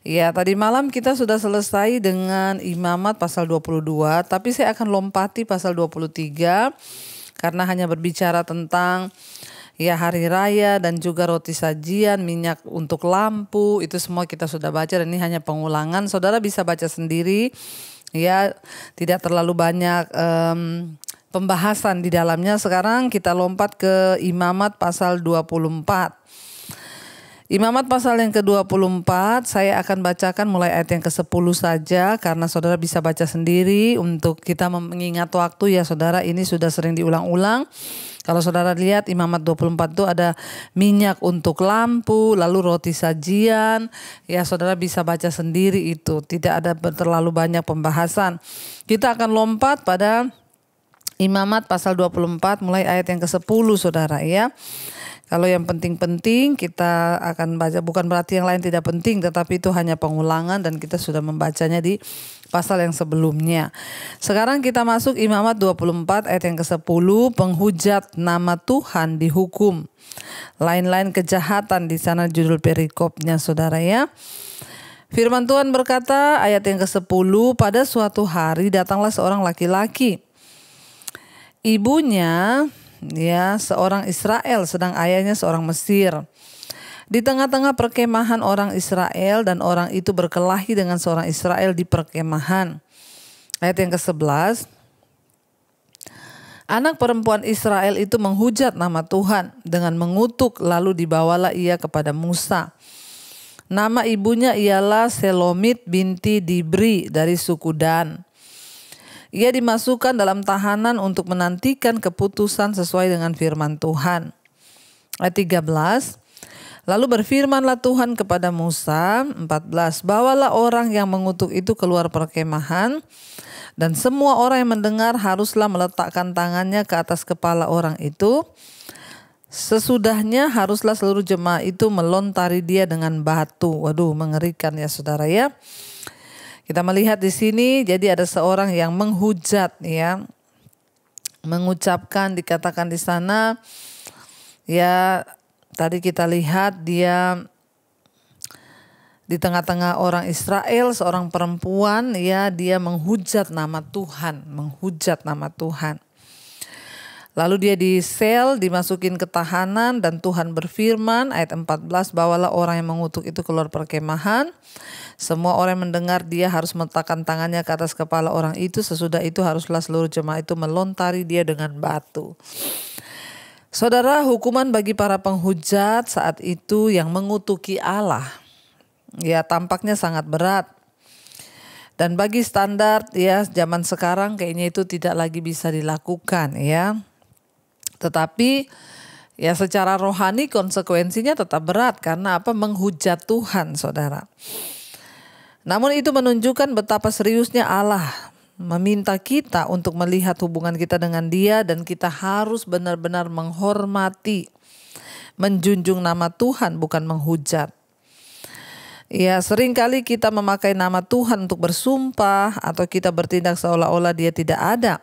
Ya, tadi malam kita sudah selesai dengan Imamat pasal 22, tapi saya akan lompati pasal 23 karena hanya berbicara tentang ya hari raya dan juga roti sajian, minyak untuk lampu, itu semua kita sudah baca dan ini hanya pengulangan. Saudara bisa baca sendiri, ya tidak terlalu banyak pembahasan di dalamnya. Sekarang kita lompat ke Imamat pasal 24. Imamat pasal yang ke-24 saya akan bacakan mulai ayat yang ke-10 saja karena saudara bisa baca sendiri untuk kita mengingat waktu ya saudara, ini sudah sering diulang-ulang. Kalau saudara lihat Imamat 24 itu ada minyak untuk lampu, lalu roti sajian, ya saudara bisa baca sendiri itu, tidak ada terlalu banyak pembahasan. Kita akan lompat pada Imamat pasal 24 mulai ayat yang ke-10 saudara ya. Kalau yang penting-penting kita akan baca, bukan berarti yang lain tidak penting, tetapi itu hanya pengulangan dan kita sudah membacanya di pasal yang sebelumnya. Sekarang kita masuk Imamat 24 ayat yang ke-10, penghujat nama Tuhan dihukum. Lain-lain kejahatan, di sana judul perikopnya saudara ya. Firman Tuhan berkata ayat yang ke-10, pada suatu hari datanglah seorang laki-laki. Ibunya ya seorang Israel sedang ayahnya seorang Mesir. Di tengah-tengah perkemahan orang Israel dan orang itu berkelahi dengan seorang Israel di perkemahan. Ayat yang ke-11. Anak perempuan Israel itu menghujat nama Tuhan dengan mengutuk, lalu dibawalah ia kepada Musa. Nama ibunya ialah Selomit binti Dibri dari suku Dan. Ia dimasukkan dalam tahanan untuk menantikan keputusan sesuai dengan firman Tuhan. Ayat 13. Lalu berfirmanlah Tuhan kepada Musa, 14. Bawalah orang yang mengutuk itu keluar perkemahan, dan semua orang yang mendengar haruslah meletakkan tangannya ke atas kepala orang itu. Sesudahnya haruslah seluruh jemaah itu melontari dia dengan batu. Waduh, mengerikan ya saudara ya. Kita melihat di sini, jadi ada seorang yang menghujat ya, mengucapkan, dikatakan di sana, ya tadi kita lihat dia di tengah-tengah orang Israel, seorang perempuan ya, dia menghujat nama Tuhan, menghujat nama Tuhan. Lalu dia disel, dimasukin ke tahanan dan Tuhan berfirman, ayat 14, bawalah orang yang mengutuk itu keluar perkemahan. Semua orang yang mendengar dia harus meletakkan tangannya ke atas kepala orang itu. Sesudah itu haruslah seluruh jemaah itu melontari dia dengan batu. Saudara, hukuman bagi para penghujat saat itu yang mengutuki Allah, ya tampaknya sangat berat. Dan bagi standar ya zaman sekarang kayaknya itu tidak lagi bisa dilakukan ya. Tetapi ya secara rohani konsekuensinya tetap berat karena apa? Menghujat Tuhan saudara. Namun itu menunjukkan betapa seriusnya Allah meminta kita untuk melihat hubungan kita dengan Dia dan kita harus benar-benar menghormati, menjunjung nama Tuhan bukan menghujat. Ya seringkali kita memakai nama Tuhan untuk bersumpah atau kita bertindak seolah-olah Dia tidak ada.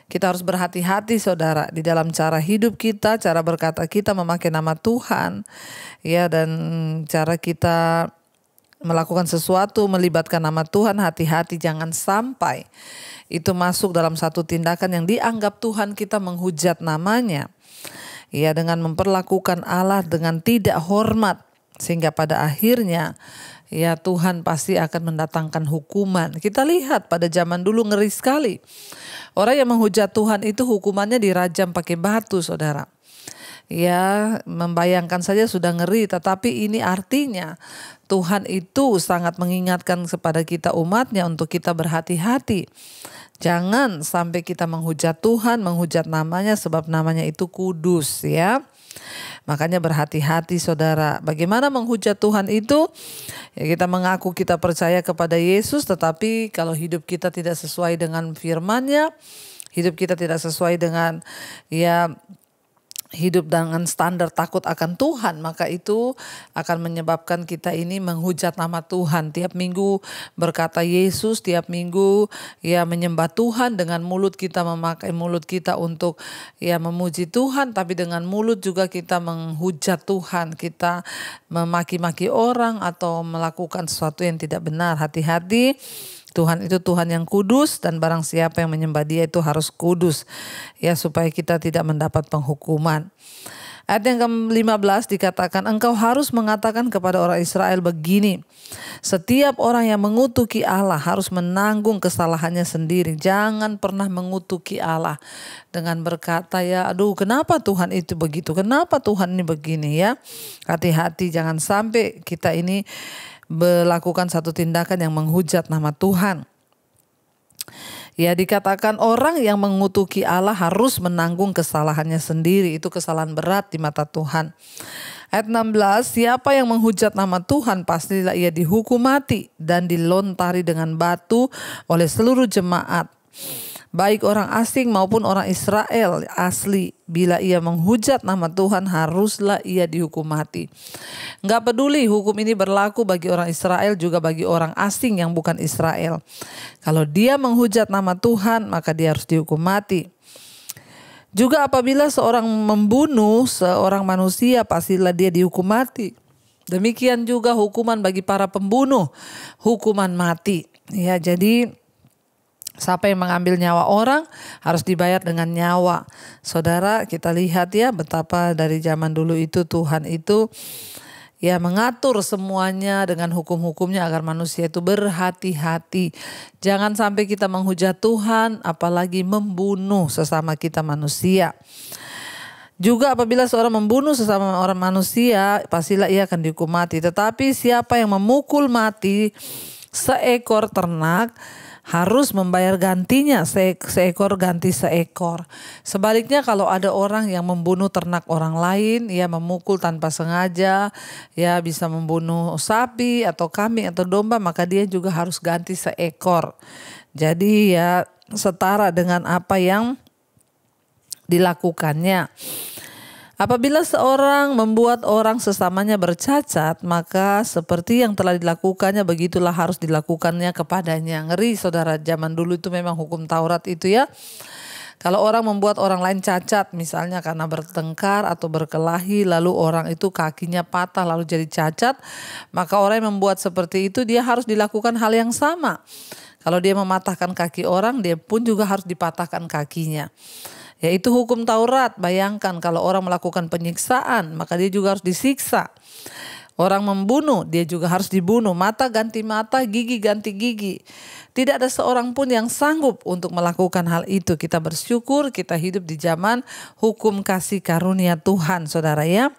Kita harus berhati-hati saudara di dalam cara hidup kita, cara berkata kita memakai nama Tuhan. Ya dan cara kita melakukan sesuatu melibatkan nama Tuhan, hati-hati jangan sampai itu masuk dalam satu tindakan yang dianggap Tuhan kita menghujat namanya. Ya dengan memperlakukan Allah dengan tidak hormat sehingga pada akhirnya ya Tuhan pasti akan mendatangkan hukuman. Kita lihat pada zaman dulu ngeri sekali. Orang yang menghujat Tuhan itu hukumannya dirajam pakai batu saudara. Ya membayangkan saja sudah ngeri, tetapi ini artinya Tuhan itu sangat mengingatkan kepada kita umatnya untuk kita berhati-hati. Jangan sampai kita menghujat Tuhan, menghujat namanya sebab namanya itu kudus ya. Makanya berhati-hati saudara. Bagaimana menghujat Tuhan itu? Ya kita mengaku kita percaya kepada Yesus, tetapi kalau hidup kita tidak sesuai dengan firman-Nya, hidup kita tidak sesuai dengan ya hidup dengan standar takut akan Tuhan, maka itu akan menyebabkan kita ini menghujat nama Tuhan. Tiap minggu berkata Yesus, tiap minggu ya menyembah Tuhan, dengan mulut kita memakai mulut kita untuk ya memuji Tuhan, tapi dengan mulut juga kita menghujat Tuhan, kita memaki-maki orang atau melakukan sesuatu yang tidak benar. Hati-hati, Tuhan itu Tuhan yang kudus, dan barang siapa yang menyembah Dia itu harus kudus, ya, supaya kita tidak mendapat penghukuman. Ayat yang ke-15 dikatakan, engkau harus mengatakan kepada orang Israel begini, setiap orang yang mengutuki Allah harus menanggung kesalahannya sendiri. Jangan pernah mengutuki Allah dengan berkata, ya aduh kenapa Tuhan itu begitu, kenapa Tuhan ini begini, ya. Hati-hati, jangan sampai kita ini melakukan satu tindakan yang menghujat nama Tuhan. Ya, dikatakan orang yang mengutuki Allah harus menanggung kesalahannya sendiri. Itu kesalahan berat di mata Tuhan. Ayat 16, siapa yang menghujat nama Tuhan pastilah ia dihukum mati dan dilontari dengan batu oleh seluruh jemaat, baik orang asing maupun orang Israel asli. Bila ia menghujat nama Tuhan, haruslah ia dihukum mati. Nggak peduli hukum ini berlaku bagi orang Israel juga bagi orang asing yang bukan Israel. Kalau dia menghujat nama Tuhan, maka dia harus dihukum mati. Juga apabila seorang membunuh seorang manusia, pastilah dia dihukum mati. Demikian juga hukuman bagi para pembunuh, hukuman mati. Ya, jadi siapa yang mengambil nyawa orang harus dibayar dengan nyawa. Saudara, kita lihat ya betapa dari zaman dulu itu Tuhan itu ya mengatur semuanya dengan hukum-hukumnya agar manusia itu berhati-hati. Jangan sampai kita menghujat Tuhan, apalagi membunuh sesama kita manusia. Juga apabila seorang membunuh sesama orang manusia, pastilah ia akan dihukum mati. Tetapi siapa yang memukul mati seekor ternak, harus membayar gantinya, seekor ganti seekor. Sebaliknya kalau ada orang yang membunuh ternak orang lain, ya memukul tanpa sengaja, ya bisa membunuh sapi atau kambing atau domba, maka dia juga harus ganti seekor. Jadi ya setara dengan apa yang dilakukannya. Apabila seorang membuat orang sesamanya bercacat, maka seperti yang telah dilakukannya, begitulah harus dilakukannya kepadanya. Ngeri, saudara, zaman dulu itu memang hukum Taurat itu ya. Kalau orang membuat orang lain cacat, misalnya karena bertengkar atau berkelahi, lalu orang itu kakinya patah lalu jadi cacat, maka orang yang membuat seperti itu dia harus dilakukan hal yang sama. Kalau dia mematahkan kaki orang, dia pun juga harus dipatahkan kakinya. Yaitu hukum Taurat. Bayangkan kalau orang melakukan penyiksaan, maka dia juga harus disiksa. Orang membunuh, dia juga harus dibunuh. Mata ganti mata, gigi ganti gigi. Tidak ada seorang pun yang sanggup untuk melakukan hal itu. Kita bersyukur kita hidup di zaman hukum kasih karunia Tuhan, saudara ya.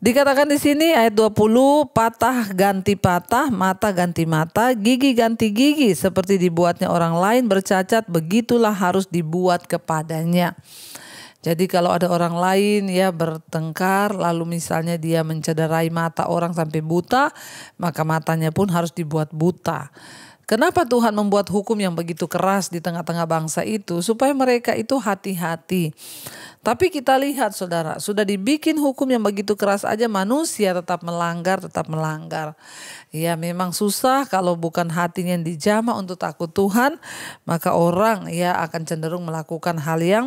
Dikatakan di sini ayat 20, patah ganti patah, mata ganti mata, gigi ganti gigi, seperti dibuatnya orang lain bercacat, begitulah harus dibuat kepadanya. Jadi kalau ada orang lain ya bertengkar, lalu misalnya dia mencederai mata orang sampai buta, maka matanya pun harus dibuat buta. Kenapa Tuhan membuat hukum yang begitu keras di tengah-tengah bangsa itu? Supaya mereka itu hati-hati. Tapi kita lihat saudara, sudah dibikin hukum yang begitu keras aja manusia tetap melanggar. Ya memang susah kalau bukan hatinya yang dijamah untuk takut Tuhan, maka orang ya akan cenderung melakukan hal yang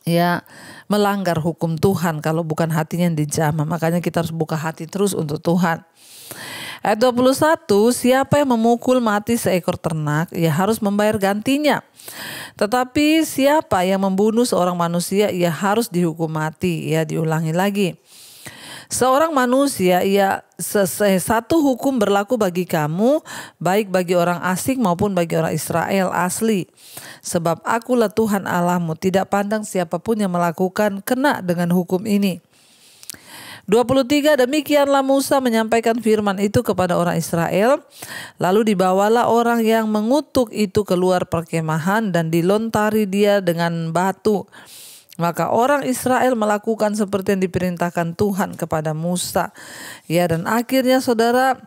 ya melanggar hukum Tuhan kalau bukan hatinya yang dijamah. Makanya kita harus buka hati terus untuk Tuhan. Ayat 21, siapa yang memukul mati seekor ternak, ia harus membayar gantinya. Tetapi siapa yang membunuh seorang manusia, ia harus dihukum mati. Ya, diulangi lagi. Seorang manusia, satu hukum berlaku bagi kamu, baik bagi orang asing maupun bagi orang Israel asli. Sebab akulah Tuhan Allahmu, tidak pandang siapapun yang melakukan kena dengan hukum ini. 23, demikianlah Musa menyampaikan firman itu kepada orang Israel. Lalu dibawalah orang yang mengutuk itu keluar perkemahan dan dilontari dia dengan batu. Maka orang Israel melakukan seperti yang diperintahkan Tuhan kepada Musa. Ya, dan akhirnya saudara,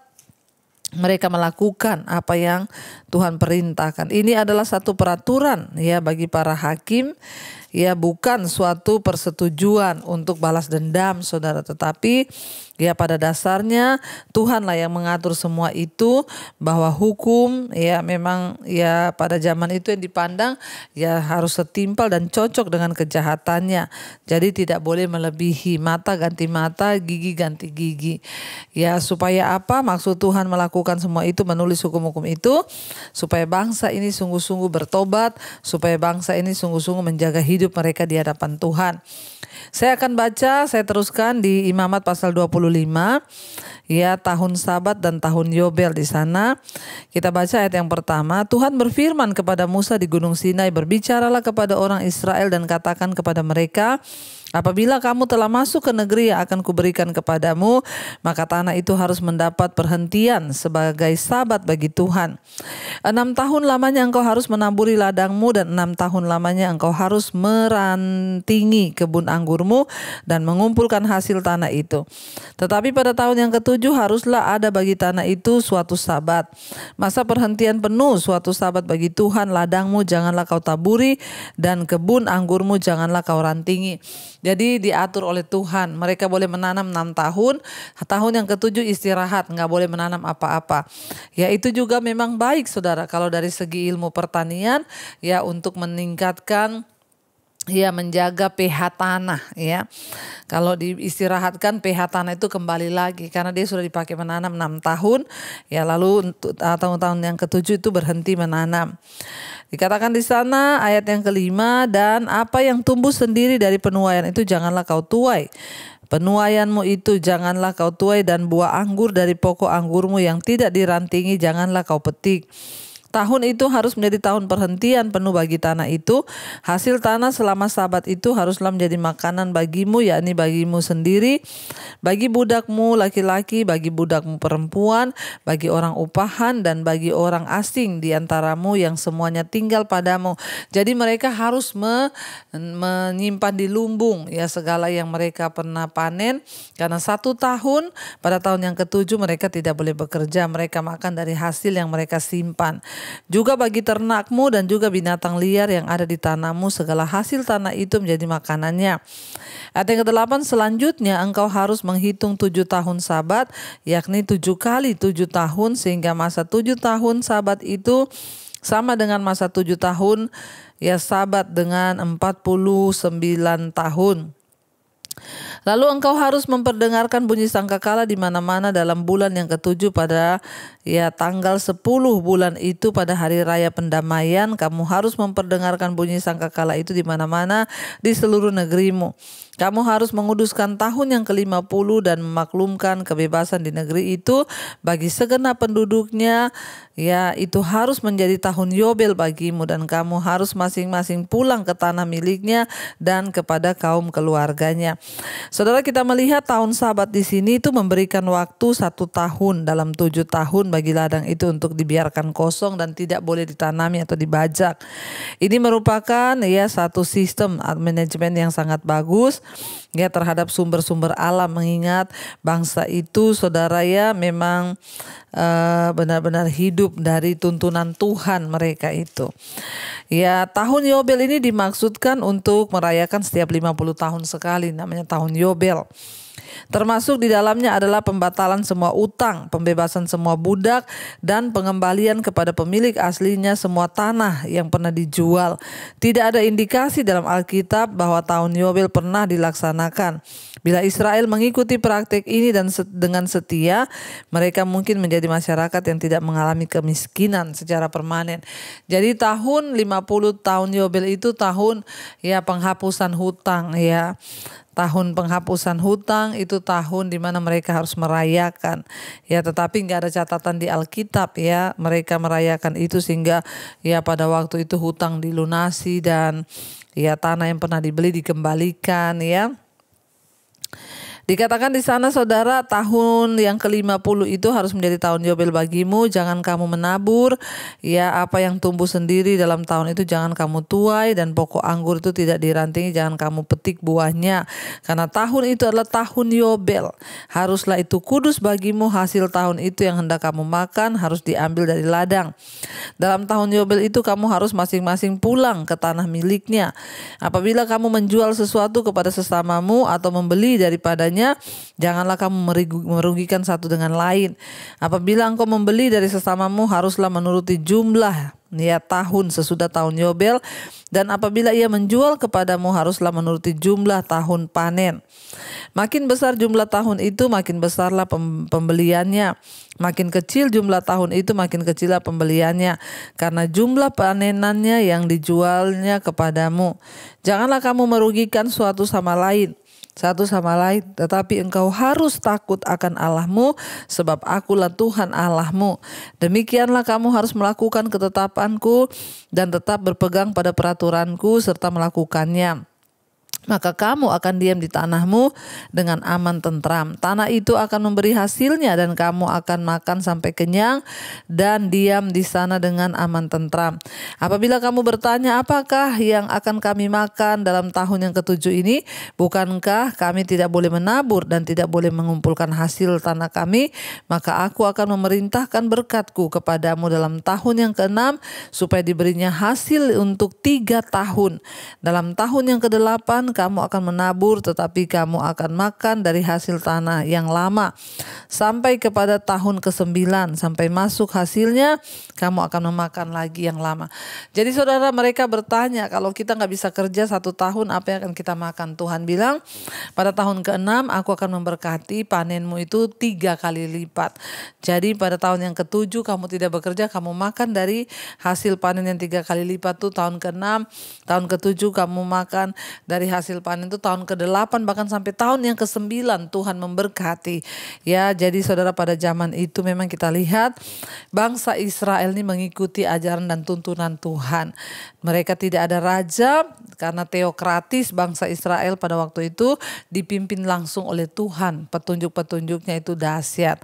mereka melakukan apa yang Tuhan perintahkan. Ini adalah satu peraturan ya bagi para hakim, ya bukan suatu persetujuan untuk balas dendam saudara, tetapi ya pada dasarnya Tuhanlah yang mengatur semua itu, bahwa hukum ya memang ya pada zaman itu yang dipandang ya harus setimpal dan cocok dengan kejahatannya. Jadi tidak boleh melebihi, mata ganti mata, gigi ganti gigi. Ya supaya apa? Maksud Tuhan melakukan semua itu, menulis hukum-hukum itu supaya bangsa ini sungguh-sungguh bertobat, supaya bangsa ini sungguh-sungguh menjaga hidup mereka di hadapan Tuhan. Saya akan baca, saya teruskan di Imamat pasal 25, ya tahun Sabat dan tahun Yobel di sana. Kita baca ayat yang pertama. Tuhan berfirman kepada Musa di Gunung Sinai, berbicaralah kepada orang Israel dan katakan kepada mereka, apabila kamu telah masuk ke negeri yang akan kuberikan kepadamu, maka tanah itu harus mendapat perhentian sebagai sabat bagi Tuhan. 6 tahun lamanya engkau harus menaburi ladangmu, dan 6 tahun lamanya engkau harus merantingi kebun anggurmu dan mengumpulkan hasil tanah itu. Tetapi pada tahun yang ketujuh haruslah ada bagi tanah itu suatu sabat, masa perhentian penuh, suatu sabat bagi Tuhan. Ladangmu janganlah kau taburi dan kebun anggurmu janganlah kau rantingi. Jadi diatur oleh Tuhan, mereka boleh menanam 6 tahun, tahun yang ketujuh istirahat, nggak boleh menanam apa-apa. Ya itu juga memang baik saudara, kalau dari segi ilmu pertanian ya untuk meningkatkan ya menjaga pH tanah ya. Kalau diistirahatkan pH tanah itu kembali lagi karena dia sudah dipakai menanam 6 tahun ya, lalu untuk tahun-tahun yang ketujuh itu berhenti menanam. Dikatakan di sana ayat yang kelima, dan apa yang tumbuh sendiri dari penuaian itu janganlah kau tuai. Penuaianmu itu janganlah kau tuai, dan buah anggur dari pokok anggurmu yang tidak dirantingi janganlah kau petik. Tahun itu harus menjadi tahun perhentian penuh bagi tanah itu. Hasil tanah selama sabat itu haruslah menjadi makanan bagimu, yakni bagimu sendiri, bagi budakmu laki-laki, bagi budakmu perempuan, bagi orang upahan, dan bagi orang asing di antaramu yang semuanya tinggal padamu. Jadi mereka harus menyimpan di lumbung ya segala yang mereka pernah panen, karena 1 tahun, pada tahun yang ketujuh mereka tidak boleh bekerja, mereka makan dari hasil yang mereka simpan. Juga bagi ternakmu dan juga binatang liar yang ada di tanahmu, segala hasil tanah itu menjadi makanannya. Ayat yang ke-8, selanjutnya engkau harus menghitung 7 tahun sabat, yakni 7 kali 7 tahun, sehingga masa 7 tahun sabat itu sama dengan masa 7 tahun ya sabat dengan 49 tahun. Lalu engkau harus memperdengarkan bunyi sangkakala di mana-mana dalam bulan yang ketujuh pada ya tanggal 10 bulan itu pada hari raya pendamaian. Kamu harus memperdengarkan bunyi sangkakala itu di mana-mana di seluruh negerimu. Kamu harus menguduskan tahun yang ke-50 dan memaklumkan kebebasan di negeri itu bagi segenap penduduknya. Ya, itu harus menjadi tahun Yobel bagimu, dan kamu harus masing-masing pulang ke tanah miliknya dan kepada kaum keluarganya. Saudara, kita melihat tahun Sabat di sini itu memberikan waktu 1 tahun dalam 7 tahun bagi ladang itu untuk dibiarkan kosong dan tidak boleh ditanami atau dibajak. Ini merupakan ya satu sistem manajemen yang sangat bagus ya terhadap sumber-sumber alam, mengingat bangsa itu saudara ya memang benar-benar hidup dari tuntunan Tuhan mereka itu. Ya, tahun Yobel ini dimaksudkan untuk merayakan setiap 50 tahun sekali, namanya tahun Yobel. Termasuk di dalamnya adalah pembatalan semua utang, pembebasan semua budak, dan pengembalian kepada pemilik aslinya semua tanah yang pernah dijual. Tidak ada indikasi dalam Alkitab bahwa tahun Yobel pernah dilaksanakan. Bila Israel mengikuti praktik ini dan dengan setia, mereka mungkin menjadi masyarakat yang tidak mengalami kemiskinan secara permanen. Jadi tahun 50 tahun Yobel itu tahun ya penghapusan hutang ya. Tahun penghapusan hutang itu tahun di mana mereka harus merayakan ya, tetapi nggak ada catatan di Alkitab ya mereka merayakan itu, sehingga ya pada waktu itu hutang dilunasi dan ya tanah yang pernah dibeli dikembalikan ya. Dikatakan di sana saudara, tahun yang ke-50 itu harus menjadi tahun Yobel bagimu. Jangan kamu menabur, ya apa yang tumbuh sendiri dalam tahun itu jangan kamu tuai, dan pokok anggur itu tidak dirantingi, jangan kamu petik buahnya. Karena tahun itu adalah tahun Yobel. Haruslah itu kudus bagimu, hasil tahun itu yang hendak kamu makan harus diambil dari ladang. Dalam tahun Yobel itu kamu harus masing-masing pulang ke tanah miliknya. Apabila kamu menjual sesuatu kepada sesamamu atau membeli daripadanya, janganlah kamu merugikan satu dengan lain. Apabila engkau membeli dari sesamamu, haruslah menuruti jumlah tahun sesudah tahun Yobel, dan apabila ia menjual kepadamu, haruslah menuruti jumlah tahun panen. Makin besar jumlah tahun itu, makin besarlah pembeliannya. Makin kecil jumlah tahun itu, makin kecillah pembeliannya, karena jumlah panenannya yang dijualnya kepadamu. Janganlah kamu merugikan satu sama lain, tetapi engkau harus takut akan Allahmu, sebab akulah Tuhan Allahmu. Demikianlah kamu harus melakukan ketetapanku dan tetap berpegang pada peraturanku serta melakukannya. Maka kamu akan diam di tanahmu dengan aman tentram. Tanah itu akan memberi hasilnya dan kamu akan makan sampai kenyang dan diam di sana dengan aman tentram. Apabila kamu bertanya, apakah yang akan kami makan dalam tahun yang ke-7 ini? Bukankah kami tidak boleh menabur dan tidak boleh mengumpulkan hasil tanah kami? Maka aku akan memerintahkan berkatku kepadamu dalam tahun yang ke-6 supaya diberinya hasil untuk 3 tahun. Dalam tahun yang ke-8 kamu akan menabur, tetapi kamu akan makan dari hasil tanah yang lama sampai kepada tahun ke-9. Sampai masuk hasilnya, kamu akan memakan lagi yang lama. Jadi saudara, mereka bertanya, kalau kita nggak bisa kerja 1 tahun, apa yang akan kita makan? Tuhan bilang, pada tahun ke-6 aku akan memberkati panenmu itu 3 kali lipat. Jadi pada tahun yang ke-7 kamu tidak bekerja, kamu makan dari hasil panen yang 3 kali lipat tuh tahun ke-6. Tahun ke-7 kamu makan dari hasil panen itu tahun ke-8, bahkan sampai tahun yang ke-9 Tuhan memberkati. Ya, jadi saudara, pada zaman itu memang kita lihat bangsa Israel ini mengikuti ajaran dan tuntunan Tuhan. Mereka tidak ada raja karena teokratis. Bangsa Israel pada waktu itu dipimpin langsung oleh Tuhan. Petunjuk-petunjuknya itu dahsyat.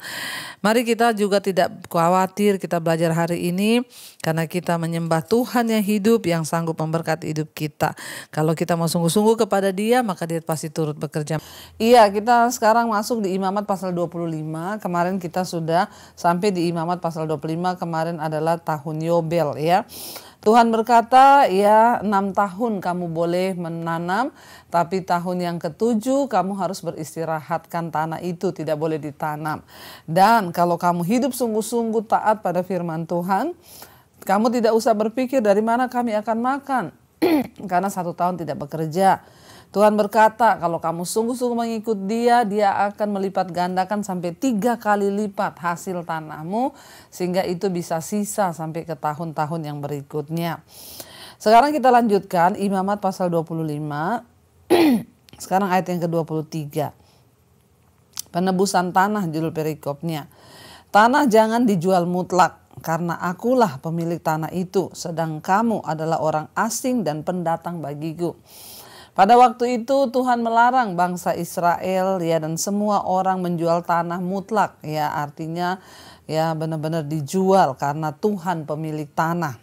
Mari kita juga tidak khawatir, kita belajar hari ini karena kita menyembah Tuhan yang hidup, yang sanggup memberkati hidup kita. Kalau kita mau sungguh-sungguh kepada Dia, maka Dia pasti turut bekerja. Iya, kita sekarang masuk di Imamat pasal 25. Kemarin kita sudah sampai di Imamat pasal 25. Kemarin adalah tahun Yobel, ya. Tuhan berkata, ya 6 tahun kamu boleh menanam, tapi tahun yang ke-7 kamu harus beristirahatkan tanah itu, tidak boleh ditanam. Dan kalau kamu hidup sungguh-sungguh taat pada firman Tuhan, kamu tidak usah berpikir dari mana kami akan makan, karena 1 tahun tidak bekerja. Tuhan berkata, kalau kamu sungguh-sungguh mengikut Dia, Dia akan melipat gandakan sampai 3 kali lipat hasil tanahmu, sehingga itu bisa sisa sampai ke tahun-tahun yang berikutnya. Sekarang kita lanjutkan Imamat pasal 25. Sekarang ayat yang ke-23. Penebusan tanah judul perikopnya. Tanah jangan dijual mutlak, karena akulah pemilik tanah itu, sedang kamu adalah orang asing dan pendatang bagiku. Pada waktu itu Tuhan melarang bangsa Israel, ya, dan semua orang menjual tanah mutlak, ya, artinya ya benar-benar dijual karena Tuhan pemilik tanah.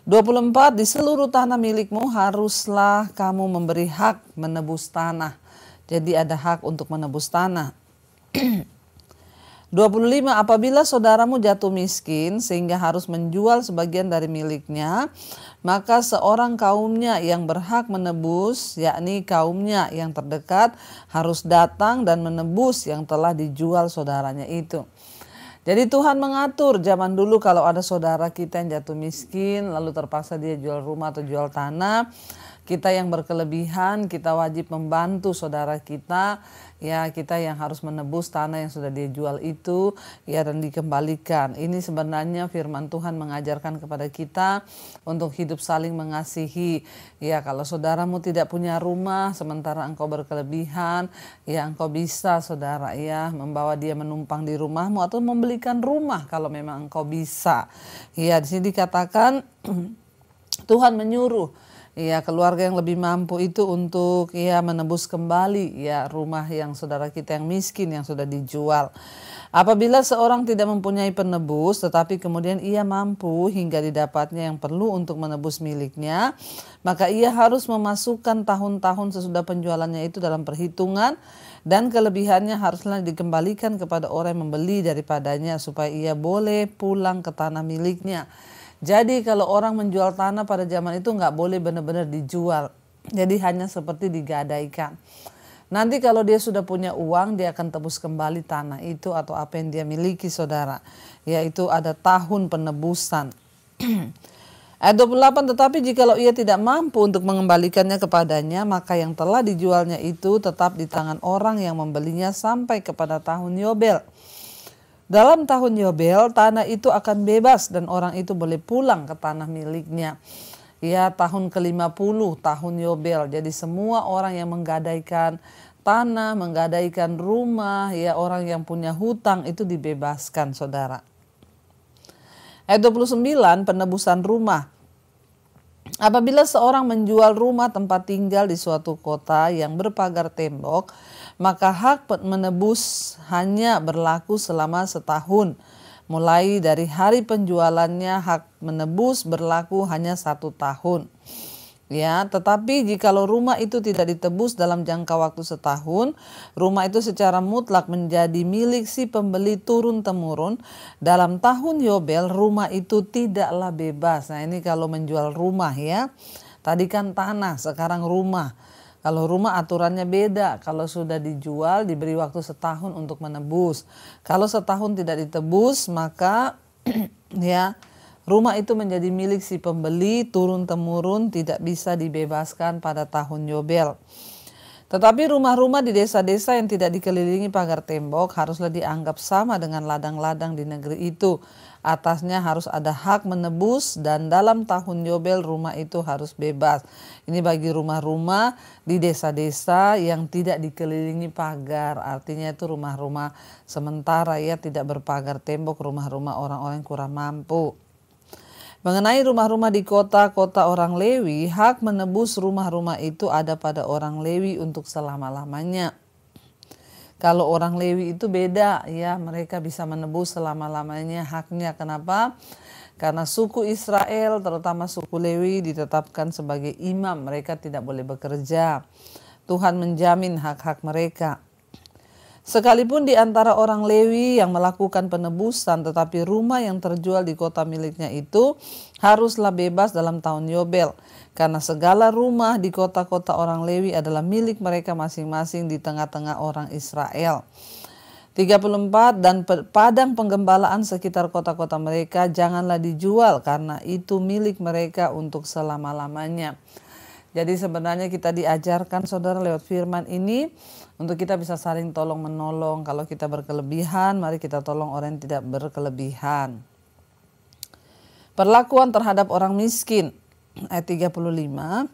24, di seluruh tanah milikmu haruslah kamu memberi hak menebus tanah. Jadi ada hak untuk menebus tanah. 25, apabila saudaramu jatuh miskin sehingga harus menjual sebagian dari miliknya, maka seorang kaumnya yang berhak menebus, yakni kaumnya yang terdekat, harus datang dan menebus yang telah dijual saudaranya itu. Jadi Tuhan mengatur zaman dulu kalau ada saudara kita yang jatuh miskin, lalu terpaksa dia jual rumah atau jual tanah, kita yang berkelebihan, kita wajib membantu saudara kita, ya, kita yang harus menebus tanah yang sudah dia jual itu, ya, dan dikembalikan. Ini sebenarnya firman Tuhan mengajarkan kepada kita untuk hidup saling mengasihi. Ya, kalau saudaramu tidak punya rumah sementara engkau berkelebihan, ya, engkau bisa saudara, ya, membawa dia menumpang di rumahmu atau membelikan rumah kalau memang engkau bisa. Ya, di sini dikatakan Tuhan menyuruh, ya keluarga yang lebih mampu itu untuk ya menebus kembali ya rumah yang saudara kita yang miskin yang sudah dijual. Apabila seorang tidak mempunyai penebus tetapi kemudian ia mampu hingga didapatnya yang perlu untuk menebus miliknya, maka ia harus memasukkan tahun-tahun sesudah penjualannya itu dalam perhitungan, dan kelebihannya haruslah dikembalikan kepada orang yang membeli daripadanya supaya ia boleh pulang ke tanah miliknya. Jadi kalau orang menjual tanah pada zaman itu nggak boleh benar-benar dijual. Jadi hanya seperti digadaikan. Nanti kalau dia sudah punya uang, dia akan tebus kembali tanah itu atau apa yang dia miliki, saudara. Yaitu ada tahun penebusan. Ayat 28, tetapi jikalau ia tidak mampu untuk mengembalikannya kepadanya, maka yang telah dijualnya itu tetap di tangan orang yang membelinya sampai kepada tahun Yobel. Dalam tahun Yobel, tanah itu akan bebas dan orang itu boleh pulang ke tanah miliknya. Ya, tahun ke-50, tahun Yobel. Jadi semua orang yang menggadaikan tanah, menggadaikan rumah, ya orang yang punya hutang itu dibebaskan, saudara. Ayat 29, penebusan rumah. Apabila seorang menjual rumah tempat tinggal di suatu kota yang berpagar tembok, maka hak menebus hanya berlaku selama setahun. Mulai dari hari penjualannya, hak menebus berlaku hanya 1 tahun. Ya, tetapi jikalau rumah itu tidak ditebus dalam jangka waktu setahun, rumah itu secara mutlak menjadi milik si pembeli turun-temurun. Dalam tahun Yobel, rumah itu tidaklah bebas. Nah, ini kalau menjual rumah ya. Tadi kan tanah, sekarang rumah. Kalau rumah aturannya beda. Kalau sudah dijual, diberi waktu setahun untuk menebus. Kalau setahun tidak ditebus, maka ya rumah itu menjadi milik si pembeli turun-temurun, tidak bisa dibebaskan pada tahun Yobel. Tetapi rumah-rumah di desa-desa yang tidak dikelilingi pagar tembok haruslah dianggap sama dengan ladang-ladang di negeri itu. Atasnya harus ada hak menebus dan dalam tahun Yobel rumah itu harus bebas. Ini bagi rumah-rumah di desa-desa yang tidak dikelilingi pagar. Artinya itu rumah-rumah sementara ya, tidak berpagar tembok, rumah-rumah orang-orang yang kurang mampu. Mengenai rumah-rumah di kota-kota orang Lewi, hak menebus rumah-rumah itu ada pada orang Lewi untuk selama-lamanya. Kalau orang Lewi itu beda ya, mereka bisa menebus selama-lamanya haknya. Kenapa? Karena suku Israel, terutama suku Lewi, ditetapkan sebagai imam. Mereka tidak boleh bekerja. Tuhan menjamin hak-hak mereka. Sekalipun di antara orang Lewi yang melakukan penebusan, tetapi rumah yang terjual di kota miliknya itu haruslah bebas dalam tahun Yobel. Karena segala rumah di kota-kota orang Lewi adalah milik mereka masing-masing di tengah-tengah orang Israel. 34, dan padang penggembalaan sekitar kota-kota mereka janganlah dijual karena itu milik mereka untuk selama-lamanya. Jadi sebenarnya kita diajarkan, saudara, lewat firman ini untuk kita bisa saling tolong menolong. Kalau kita berkelebihan, mari kita tolong orang yang tidak berkelebihan. Perlakuan terhadap orang miskin. Ayat 35.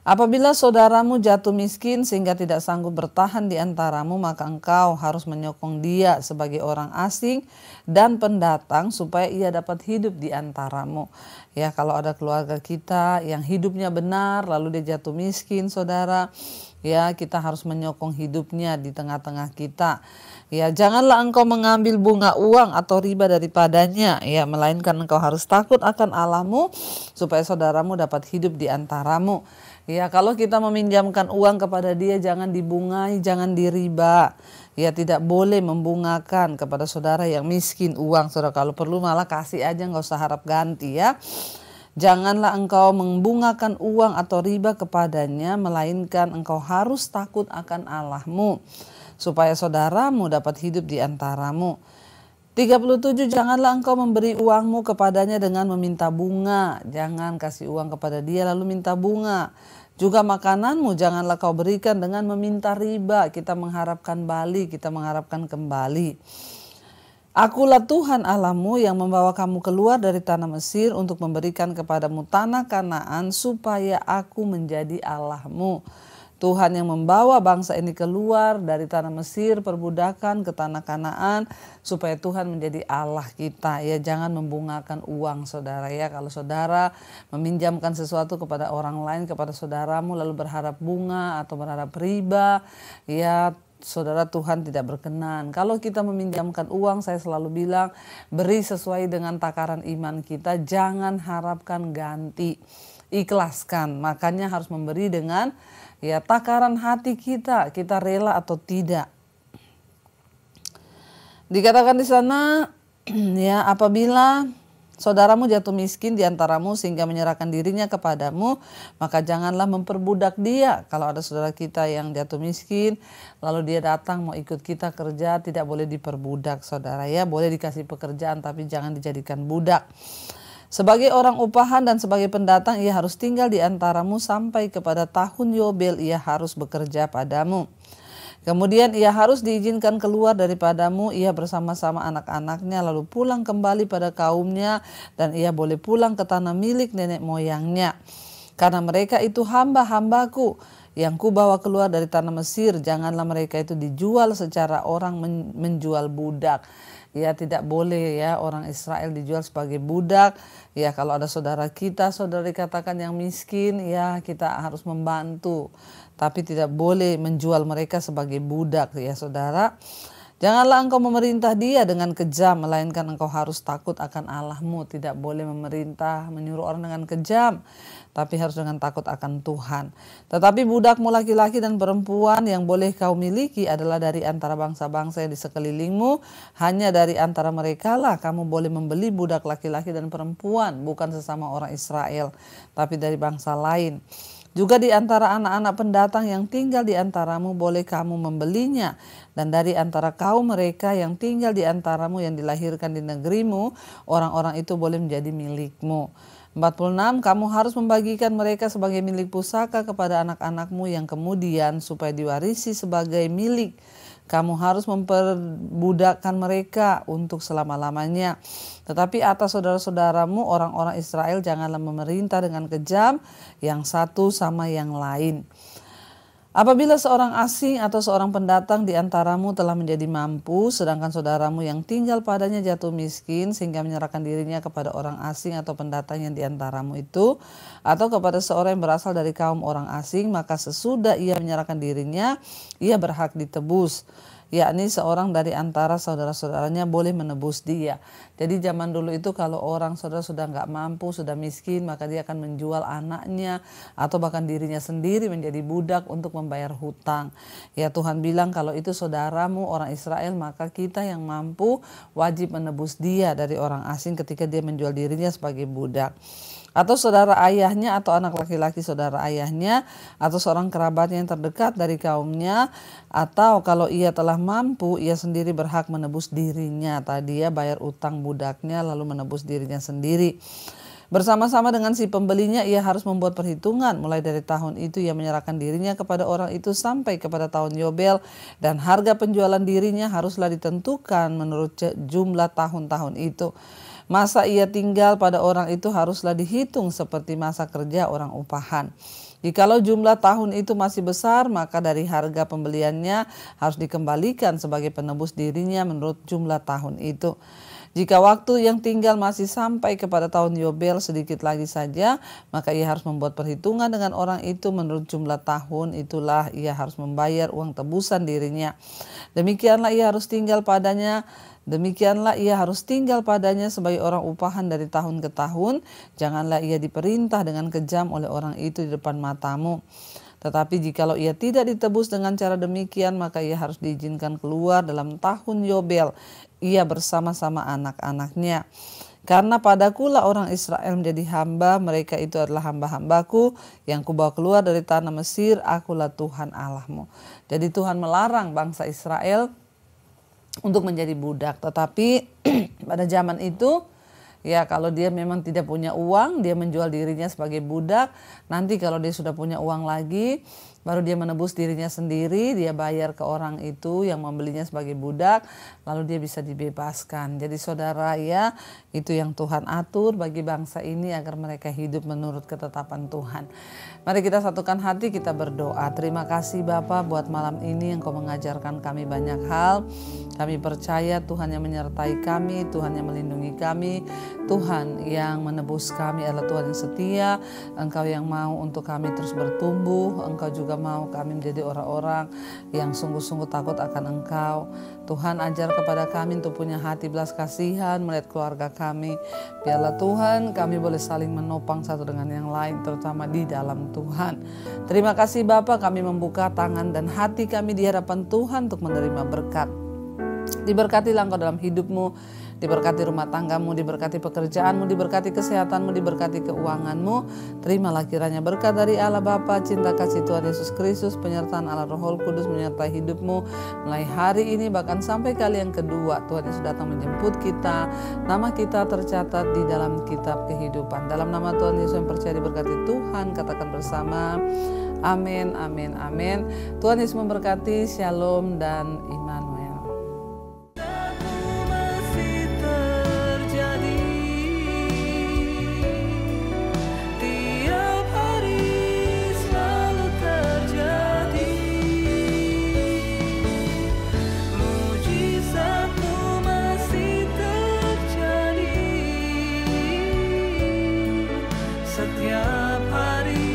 Apabila saudaramu jatuh miskin sehingga tidak sanggup bertahan di antaramu, maka engkau harus menyokong dia sebagai orang asing dan pendatang supaya ia dapat hidup di antaramu. Ya, kalau ada keluarga kita yang hidupnya benar lalu dia jatuh miskin, saudara, ya kita harus menyokong hidupnya di tengah-tengah kita. Ya, janganlah engkau mengambil bunga uang atau riba daripadanya, ya, melainkan engkau harus takut akan Allahmu supaya saudaramu dapat hidup di antaramu. Ya, kalau kita meminjamkan uang kepada dia jangan dibungai, jangan diriba. Ya, tidak boleh membungakan kepada saudara yang miskin uang, saudara. Kalau perlu malah kasih aja, nggak usah harap ganti ya. Janganlah engkau membungakan uang atau riba kepadanya, melainkan engkau harus takut akan Allahmu supaya saudaramu dapat hidup di antaramu. 37, janganlah engkau memberi uangmu kepadanya dengan meminta bunga. Jangan kasih uang kepada dia lalu minta bunga. Juga makananmu janganlah kau berikan dengan meminta riba. Kita mengharapkan balik, kita mengharapkan kembali. Akulah Tuhan Allahmu yang membawa kamu keluar dari tanah Mesir untuk memberikan kepadamu tanah Kanaan supaya aku menjadi Allahmu. Tuhan yang membawa bangsa ini keluar dari tanah Mesir, perbudakan ke tanah Kanaan, supaya Tuhan menjadi Allah kita. Ya, jangan membungakan uang, saudara. Ya, kalau saudara meminjamkan sesuatu kepada orang lain, kepada saudaramu, lalu berharap bunga atau berharap riba, ya saudara, Tuhan tidak berkenan. Kalau kita meminjamkan uang, saya selalu bilang, beri sesuai dengan takaran iman kita, jangan harapkan ganti. Ikhlaskan, makanya harus memberi dengan takaran hati kita rela atau tidak. Dikatakan di sana, ya, apabila saudaramu jatuh miskin di antaramu sehingga menyerahkan dirinya kepadamu, maka janganlah memperbudak dia. Kalau ada saudara kita yang jatuh miskin, lalu dia datang mau ikut kita kerja, tidak boleh diperbudak, saudara. Ya, boleh dikasih pekerjaan tapi jangan dijadikan budak. Sebagai orang upahan dan sebagai pendatang, ia harus tinggal di antaramu sampai kepada tahun Yobel, ia harus bekerja padamu. Kemudian ia harus diizinkan keluar daripadamu, ia bersama-sama anak-anaknya, lalu pulang kembali pada kaumnya, dan ia boleh pulang ke tanah milik nenek moyangnya. Karena mereka itu hamba-hambaku yang kubawa keluar dari tanah Mesir, janganlah mereka itu dijual secara orang menjual budak. Ya, tidak boleh ya orang Israel dijual sebagai budak. Ya, kalau ada saudara kita, saudara dikatakan yang miskin, ya kita harus membantu. Tapi tidak boleh menjual mereka sebagai budak, ya saudara. Janganlah engkau memerintah dia dengan kejam, melainkan engkau harus takut akan Allahmu. Tidak boleh memerintah, menyuruh orang dengan kejam, tapi harus dengan takut akan Tuhan. Tetapi budakmu laki-laki dan perempuan yang boleh kau miliki adalah dari antara bangsa-bangsa yang di sekelilingmu. Hanya dari antara mereka lah kamu boleh membeli budak laki-laki dan perempuan, bukan sesama orang Israel, tapi dari bangsa lain. Juga di antara anak-anak pendatang yang tinggal di antaramu boleh kamu membelinya. Dan dari antara kaum mereka yang tinggal di antaramu yang dilahirkan di negerimu, orang-orang itu boleh menjadi milikmu. 46. Kamu harus membagikan mereka sebagai milik pusaka kepada anak-anakmu yang kemudian supaya diwarisi sebagai milik. Kamu harus memperbudakkan mereka untuk selama-lamanya. Tetapi atas saudara-saudaramu orang-orang Israel janganlah memerintah dengan kejam yang satu sama yang lain. Apabila seorang asing atau seorang pendatang di antaramu telah menjadi mampu, sedangkan saudaramu yang tinggal padanya jatuh miskin sehingga menyerahkan dirinya kepada orang asing atau pendatang yang di antaramu itu, atau kepada seorang yang berasal dari kaum orang asing, maka sesudah ia menyerahkan dirinya, ia berhak ditebus. Yakni seorang dari antara saudara-saudaranya boleh menebus dia. Jadi zaman dulu itu kalau orang saudara sudah nggak mampu, sudah miskin, maka dia akan menjual anaknya atau bahkan dirinya sendiri menjadi budak untuk membayar hutang. Ya, Tuhan bilang kalau itu saudaramu orang Israel, maka kita yang mampu wajib menebus dia dari orang asing ketika dia menjual dirinya sebagai budak. Atau saudara ayahnya atau anak laki-laki saudara ayahnya atau seorang kerabatnya yang terdekat dari kaumnya, atau kalau ia telah mampu ia sendiri berhak menebus dirinya. Tadi dia bayar utang budaknya lalu menebus dirinya sendiri. Bersama-sama dengan si pembelinya ia harus membuat perhitungan mulai dari tahun itu ia menyerahkan dirinya kepada orang itu sampai kepada tahun Yobel, dan harga penjualan dirinya haruslah ditentukan menurut jumlah tahun-tahun itu. Masa ia tinggal pada orang itu haruslah dihitung seperti masa kerja orang upahan. Jikalau jumlah tahun itu masih besar, maka dari harga pembeliannya harus dikembalikan sebagai penebus dirinya menurut jumlah tahun itu. Jika waktu yang tinggal masih sampai kepada tahun Yobel sedikit lagi saja, maka ia harus membuat perhitungan dengan orang itu menurut jumlah tahun itulah ia harus membayar uang tebusan dirinya. Demikianlah ia harus tinggal padanya sebagai orang upahan dari tahun ke tahun. Janganlah ia diperintah dengan kejam oleh orang itu di depan matamu. Tetapi jikalau ia tidak ditebus dengan cara demikian, maka ia harus diizinkan keluar dalam tahun Yobel, ia bersama-sama anak-anaknya. Karena padakulah orang Israel menjadi hamba, mereka itu adalah hamba-hambaku yang kubawa keluar dari tanah Mesir, akulah Tuhan Allahmu. Jadi Tuhan melarang bangsa Israel untuk menjadi budak. Tetapi pada zaman itu, ya kalau dia memang tidak punya uang, dia menjual dirinya sebagai budak. Nanti kalau dia sudah punya uang lagi, Baru dia menebus dirinya sendiri, dia bayar ke orang itu yang membelinya sebagai budak, lalu dia bisa dibebaskan. Jadi saudara ya, itu yang Tuhan atur bagi bangsa ini agar mereka hidup menurut ketetapan Tuhan. Mari kita satukan hati, kita berdoa. Terima kasih Bapa buat malam ini Engkau mengajarkan kami banyak hal. Kami percaya Tuhan yang menyertai kami, Tuhan yang melindungi kami, Tuhan yang menebus kami adalah Tuhan yang setia. Engkau yang mau untuk kami terus bertumbuh, Engkau juga mau kami menjadi orang-orang yang sungguh-sungguh takut akan Engkau. Tuhan ajar kepada kami untuk punya hati belas kasihan melihat keluarga kami. Biarlah Tuhan kami boleh saling menopang satu dengan yang lain, terutama di dalam Tuhan. Terima kasih Bapa, kami membuka tangan dan hati kami di hadapan Tuhan untuk menerima berkat. Diberkatilah Engkau dalam hidupmu, diberkati rumah tanggamu, diberkati pekerjaanmu, diberkati kesehatanmu, diberkati keuanganmu. Terimalah kiranya berkat dari Allah Bapa, cinta kasih Tuhan Yesus Kristus, penyertaan Allah Roh Kudus menyertai hidupmu mulai hari ini bahkan sampai kali yang kedua. Tuhan Yesus datang menjemput kita, nama kita tercatat di dalam kitab kehidupan. Dalam nama Tuhan Yesus yang percaya diberkati Tuhan, katakan bersama amin, amin, amin. Tuhan Yesus memberkati, shalom dan Immanuel. Setiap hari